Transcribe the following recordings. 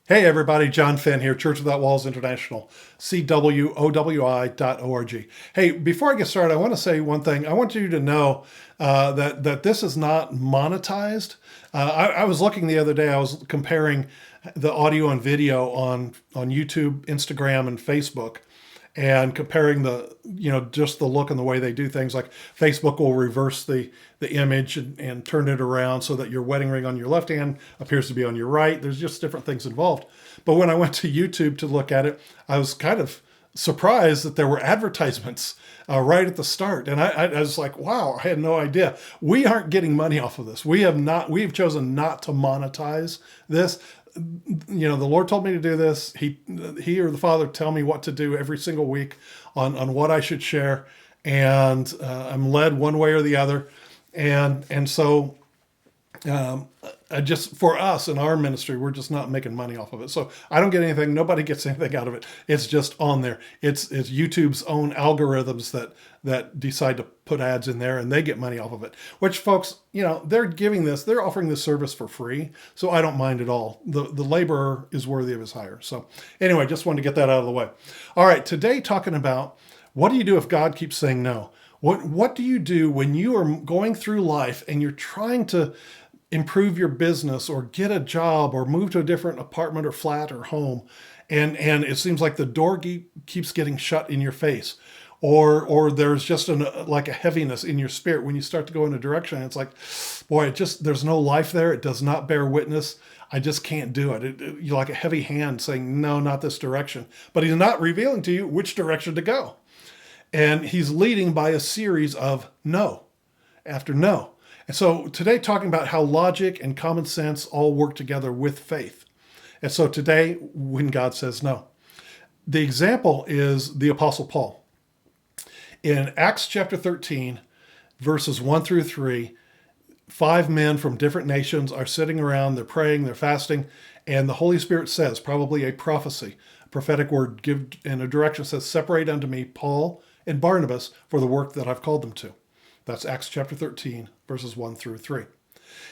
Hey everybody, John Fenn here, Church Without Walls International, CWOWI.org. Hey, before I get started, I want to say one thing. I want you to know that this is not monetized. I was looking the other day, I was comparing the audio and video on YouTube, Instagram, and Facebook, and comparing just the look and the way they do things. Like Facebook will reverse the image and turn it around so that your wedding ring on your left hand appears to be on your right. There's just different things involved. But when I went to YouTube to look at it, I was kind of surprised that there were advertisements right at the start. And I was like, wow, I had no idea. We aren't getting money off of this. We've chosen not to monetize this. The Lord told me to do this. He or the Father tell me what to do every single week on what I should share. And I'm led one way or the other. And so I just, for us in our ministry, we're just not making money off of it. So I don't get anything. Nobody gets anything out of it. It's just on there. It's YouTube's own algorithms that decide to put ads in there, and they get money off of it. Which, folks, they're offering this service for free. So I don't mind at all. The laborer is worthy of his hire. So anyway, just wanted to get that out of the way. All right, today talking about what do you do if God keeps saying no? What do you do when you are going through life and you're trying to improve your business or get a job or move to a different apartment or flat or home, and it seems like the door keeps getting shut in your face, or there's just like a heaviness in your spirit when you start to go in a direction. It's like, boy, there's no life there. It does not bear witness. I just can't do it. You're like a heavy hand saying, no, not this direction. But he's not revealing to you which direction to go. And he's leading by a series of no after no. And so today talking about how logic and common sense all work together with faith. And so today, when God says no, the example is the Apostle Paul. In Acts chapter 13, verses 1 through 3, 5 men from different nations are sitting around, they're praying, they're fasting, and the Holy Spirit says, probably a prophecy, a prophetic word give in a direction, says, separate unto me Paul and Barnabas for the work that I've called them to. That's Acts chapter 13, verses 1 through 3.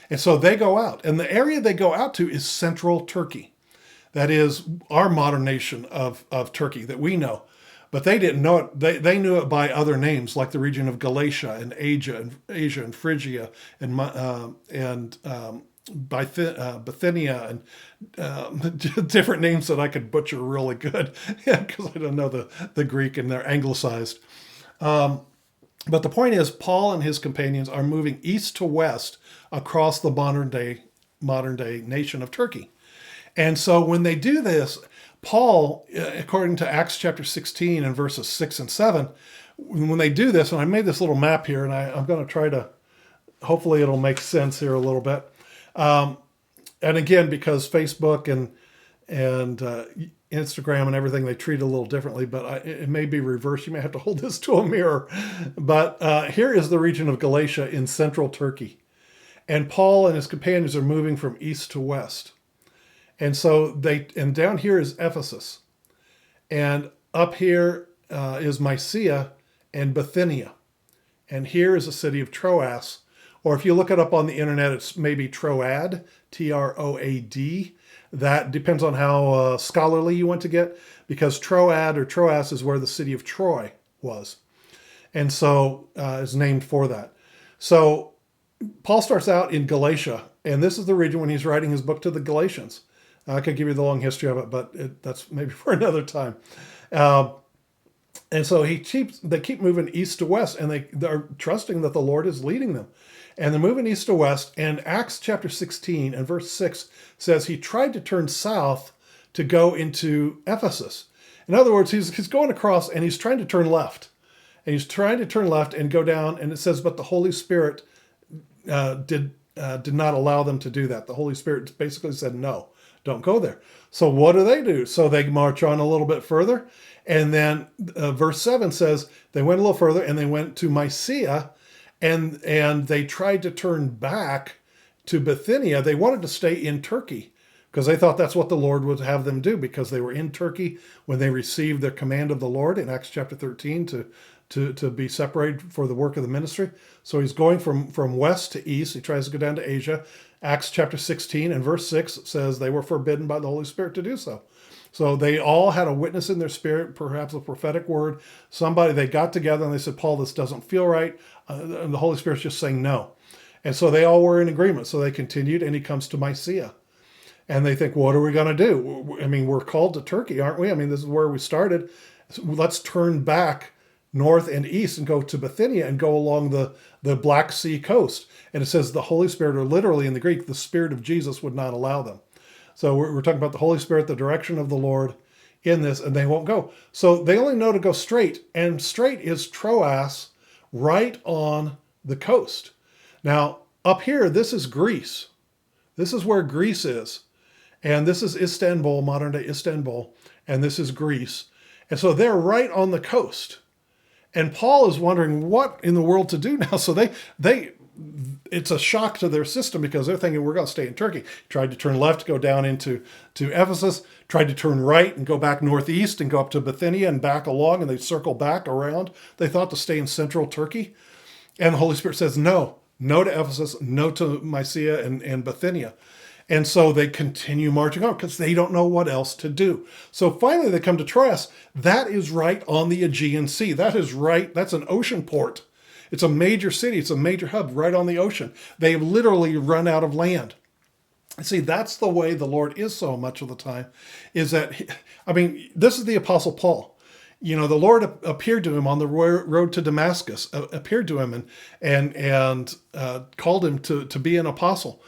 And so they go out, and the area they go out to is central Turkey. That is our modern nation of Turkey that we know. But they didn't know it. They knew it by other names, like the region of Galatia and Asia and Phrygia and Bithynia and different names that I could butcher really good because I don't know the Greek and they're anglicized. But the point is, Paul and his companions are moving east to west across the modern day nation of Turkey. And so when they do this, Paul, according to Acts chapter 16 and verses 6 and 7, when they do this, and I made this little map here, and I'm going to try to, hopefully it'll make sense here a little bit. And again, because Facebook and Instagram and everything, they treat it a little differently, but it may be reversed. You may have to hold this to a mirror. But here is the region of Galatia in central Turkey. And Paul and his companions are moving from east to west. And so down here is Ephesus. And up here is Mysia and Bithynia. And here is the city of Troas. Or if you look it up on the internet, it's maybe Troad, Troad. That depends on how scholarly you want to get, because Troad or Troas is where the city of Troy was. And so is named for that. So Paul starts out in Galatia, and this is the region when he's writing his book to the Galatians. I could give you the long history of it, but that's maybe for another time. And so they keep moving east to west, and they're trusting that the Lord is leading them. And they're moving east to west, and Acts chapter 16 and verse 6 says he tried to turn south to go into Ephesus. In other words, he's going across, and he's trying to turn left. And he's trying to turn left and go down, and it says, but the Holy Spirit did not allow them to do that. The Holy Spirit basically said, no, don't go there. So what do? So they march on a little bit further, and then verse 7 says they went a little further, and they went to Mysia, and they tried to turn back to Bithynia. They wanted to stay in Turkey, because they thought that's what the Lord would have them do, because they were in Turkey when they received the command of the Lord in Acts chapter 13 to be separated for the work of the ministry. So he's going from west to east. He tries to go down to Asia. Acts chapter 16 and verse 6 says they were forbidden by the Holy Spirit to do so. So they all had a witness in their spirit, perhaps a prophetic word. They got together and they said, Paul, this doesn't feel right. And the Holy Spirit's just saying no. And so they all were in agreement. So they continued, and he comes to Mysia. And they think, what are we going to do? I mean, we're called to Turkey, aren't we? I mean, this is where we started. So let's turn back north and east and go to Bithynia and go along the Black Sea coast. And it says the Holy Spirit, or literally in the Greek, the Spirit of Jesus would not allow them. So we're talking about the Holy Spirit, the direction of the Lord in this, and they won't go. So they only know to go straight, and straight is Troas, right on the coast. Now, up here, this is Greece. This is where Greece is. And this is Istanbul, modern day Istanbul, and this is Greece. And so they're right on the coast. And Paul is wondering what in the world to do now. So it's a shock to their system, because they're thinking, we're going to stay in Turkey. Tried to turn left, go down to Ephesus, tried to turn right and go back northeast and go up to Bithynia and back along, and they circle back around. They thought to stay in central Turkey. And the Holy Spirit says, no to Ephesus, no to Mysia and Bithynia. And so they continue marching on because they don't know what else to do. So finally they come to Troas. That is right on the Aegean Sea. That's an ocean port. It's a major city. It's a major hub right on the ocean. They've literally run out of land. See, that's the way the Lord is so much of the time, is that, this is the Apostle Paul. The Lord appeared to him on the road to Damascus, appeared to him and called him to be an apostle.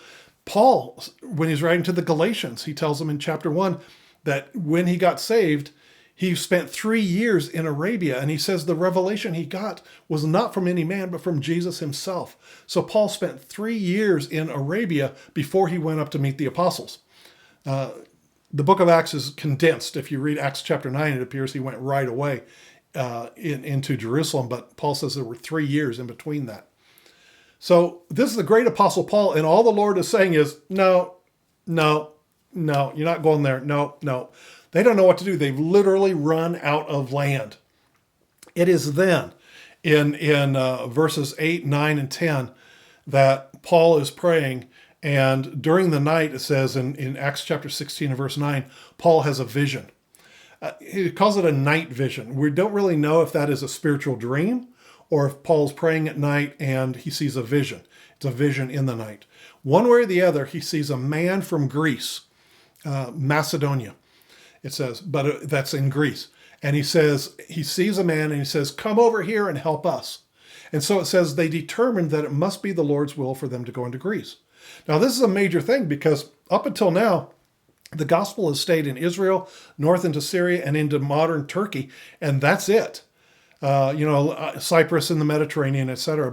Paul, when he's writing to the Galatians, he tells them in chapter 1 that when he got saved, he spent 3 years in Arabia, and he says the revelation he got was not from any man, but from Jesus himself. So Paul spent 3 years in Arabia before he went up to meet the apostles. The book of Acts is condensed. If you read Acts chapter 9, it appears he went right away into Jerusalem, but Paul says there were 3 years in between that. So this is the great Apostle Paul, and all the Lord is saying is, no, you're not going there. No. They don't know what to do. They've literally run out of land. It is then in verses 8, 9, and 10 that Paul is praying. And during the night, it says in Acts chapter 16 and verse 9, Paul has a vision. He calls it a night vision. We don't really know if that is a spiritual dream or if Paul's praying at night and he sees a vision. It's a vision in the night. One way or the other, he sees a man from Greece, Macedonia. It says, but that's in Greece. And he says, he sees a man and he says, come over here and help us. And so it says they determined that it must be the Lord's will for them to go into Greece. Now, this is a major thing, because up until now, the gospel has stayed in Israel, north into Syria, and into modern Turkey, and that's it. Cyprus and the Mediterranean, etc.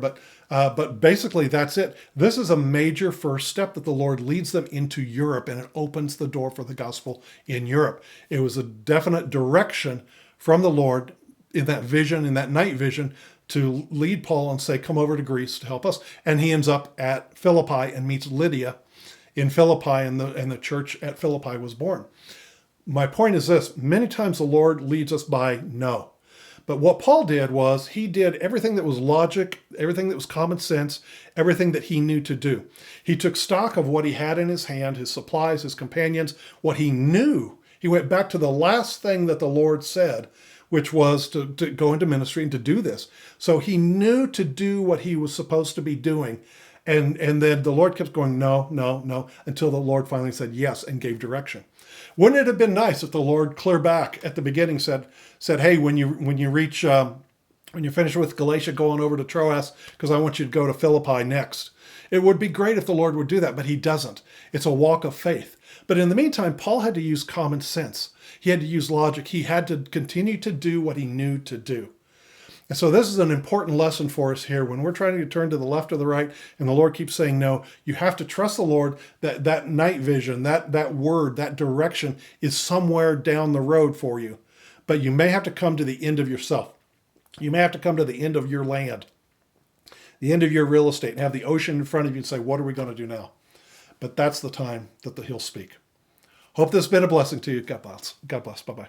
But basically that's it. This is a major first step that the Lord leads them into Europe, and it opens the door for the gospel in Europe. It was a definite direction from the Lord in that vision, in that night vision, to lead Paul and say, come over to Greece to help us. And he ends up at Philippi and meets Lydia in Philippi, and the church at Philippi was born. My point is this: many times the Lord leads us by no. But what Paul did was he did everything that was logic, everything that was common sense, everything that he knew to do. He took stock of what he had in his hand, his supplies, his companions, what he knew. He went back to the last thing that the Lord said, which was to go into ministry and to do this. So he knew to do what he was supposed to be doing. And then the Lord kept going, no, until the Lord finally said yes and gave direction. Wouldn't it have been nice if the Lord clear back at the beginning said, hey, when you finish with Galatia, go on over to Troas, because I want you to go to Philippi next. It would be great if the Lord would do that, but he doesn't. It's a walk of faith. But in the meantime, Paul had to use common sense. He had to use logic. He had to continue to do what he knew to do. And so this is an important lesson for us here. When we're trying to turn to the left or the right, and the Lord keeps saying no, you have to trust the Lord that night vision, that word, that direction is somewhere down the road for you. But you may have to come to the end of yourself. You may have to come to the end of your land, the end of your real estate, and have the ocean in front of you and say, what are we going to do now? But that's the time that he'll speak. Hope this has been a blessing to you. God bless. God bless. Bye bye.